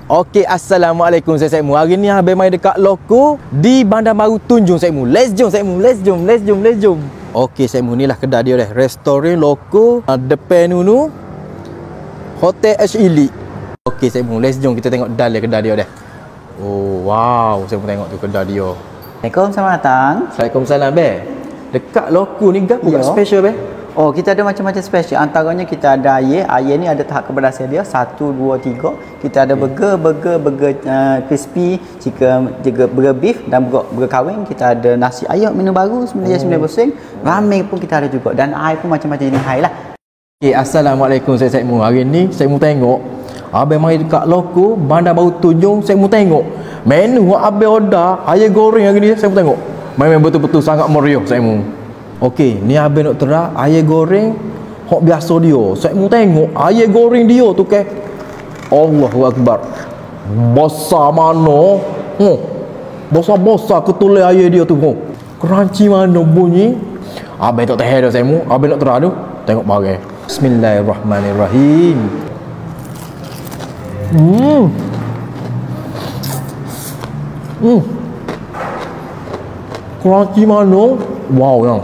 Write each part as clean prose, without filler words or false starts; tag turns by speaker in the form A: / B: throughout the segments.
A: Okey, assalamualaikum saya Mu. Hari ni abang mai dekat loko di Bandar Baru Tunjung saya Mu. Let's jom saya Mu. Let's jom. Okey saya Mu, ni lah kedai dia dah. Restoran loko depan nu Hotel H Elite. Okey saya Mu, let's jom kita tengok dalam kedai dia dah. Oh wow, saya Mu tengok tu kedai dia.
B: Assalamualaikum, selamat datang.
A: Waalaikumsalam be. Dekat loko ni gapo gak special be?
B: Oh, kita ada macam-macam special. Antaranya kita ada air. Air ni ada tahap kepedasan dia 1, 2, 3. Kita ada burger crispy, chicken, juga burger beef dan burger kawin. Kita ada nasi ayam minum baru 99%. Ramen pun kita ada juga dan air pun macam-macam jenis air lah.
A: Okay, assalamualaikum saya Mu. Hari ni saya Mu tengok abang mai dekat loko Bandar Baru Tunjung. Saya Mu tengok menu abang order ayam goreng hari ni. Saya Mu tengok memang betul-betul sangat meriah saya Mu. Okey, ni abang nak terang ayam goreng hok biasa dia. Saya Mu tengok ayam goreng dia tu ke. Allahu Akbar. Besar mana? Besar-besar ketulai ayam dia tu. Crunchy mana bunyi? Abang tak tahu dah saya Mu. Abang nak terang tu. Tengok barang. Bismillahirrahmanirrahim. Crunchy mana? Wow yang.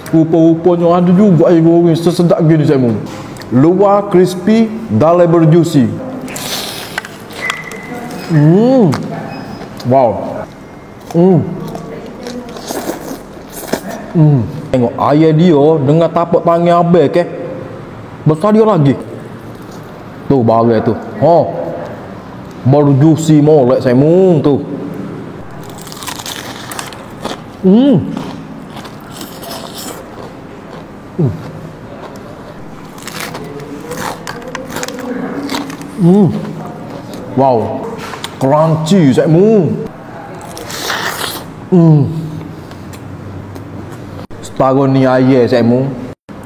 A: Rupa-rupanya ada juga air goreng sesedap gini saya Mu. Luar crispy, dalam berjuicy. Wow. Tengok ayam dia dengan tapak tangan abang ke. Besar dia lagi. Tu barang tu. Berjuicy molek saya Mu tu. Wow, crunchy saya Mu. Setara ni ayam saya Mu.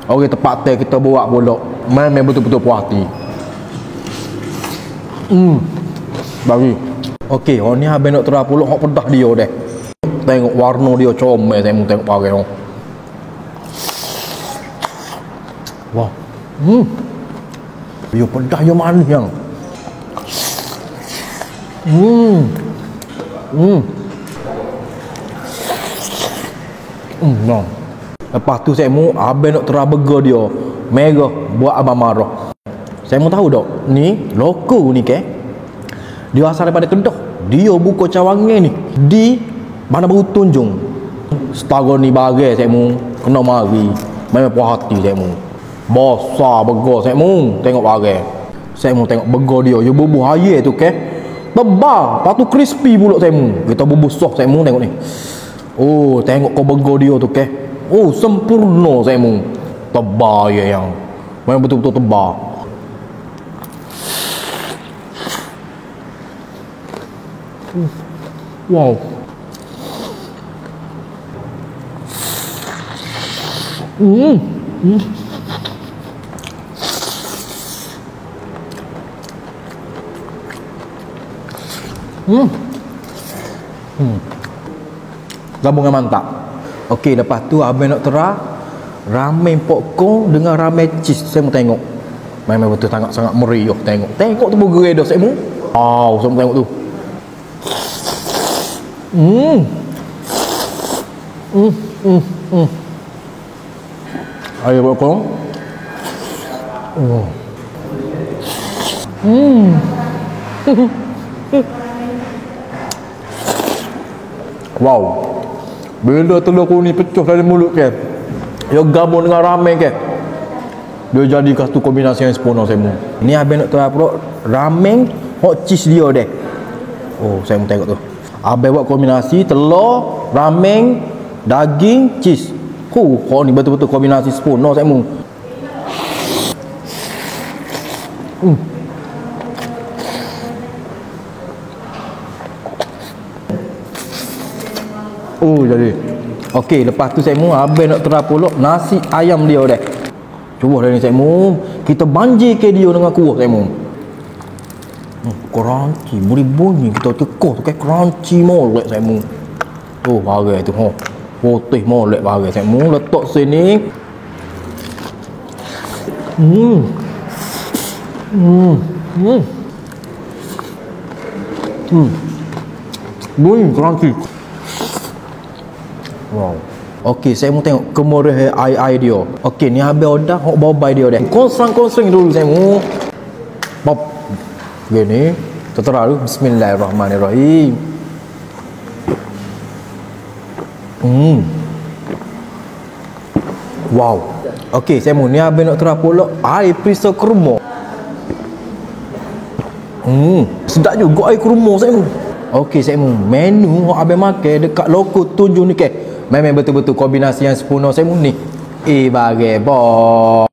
A: Orang tempat teh kita buat pula memang betul-betul puas hati. Bagi. Okey, ni abang nak terang pula hok pedas dia dah. Tengok warna dia comel saya Mu, tengok barang. Wow. Dia pedas dia manis yang. No. Lepas tu saya Mu abang nak terang burger dia merah buat abang marah. Saya Mu tahu tak ni loko ni ke dia asal daripada Kedah. Dia buka cawangan ni di Bandar Baru Tunjung. Setara ni bagai saya Mu kena mari memang puas hati saya Mu. Besar burger saya Mu, tengok bagai. Saya Mu tengok burger dia bubuh ayam tu ke. Tebal, lepas tu crispy pula saya Mu. Kita bubuh sos saya Mu tengok ni. Oh, tengok kau burger dia tu ke. Oh, sempurna saya Mu. Tebal ya yang. Memang betul-betul tebal. Wow. Gabungan mantap. Okey, lepas tu abang nak terang ramen popcorn dengan ramen cheese. Saya Mu tengok memang betul sangat meriah. Tengok tu burger dia saya Mu. Wow, saya Mu tengok tu. Ayam popcorn. Wow. Bila telur kuning pecah dari mulut ke, dia gabung dengan ramen ke, dia jadi satu kombinasi yang sempurna saya Mu. Ni abang nak tahu pula ramen hot cheese dia deh. Oh, saya Mu tengok tu. Abang buat kombinasi telur, ramen, daging, cheese. Ni betul-betul kombinasi sempurna saya Mu. Oh jadi. Okey, lepas tu saya Mu abang nak terang pula nasi ayam dia dah. Cuba dah ni saya Mu. Kita banjir ke dia dengan kuah saya Mu. Crunchy, bunyi kita cekok tu kan crunchy molek saya Mu. Oh, bagai tu. Putih molek bagi saya mu letak sini. Hmm. Hmm. Hmm. Hmm. Crunchy. Wow. Okey, saya mau tengok kemurahan air dia. Okey, ni habis order hok bobai dia dah. Konsang-konsang dulu saya mau. Pop. Gini, tertera dulu. Bismillahirrahmanirrahim. Wow. Okey, saya mau ni habis nak terap pula air pisau kurma. Sedap juga air kurma saya mau. Okey, saya mau menu hok habis makan dekat loko 7 ni ke. Memang betul-betul kombinasi yang sempurna saya mau ni. Bagai boh.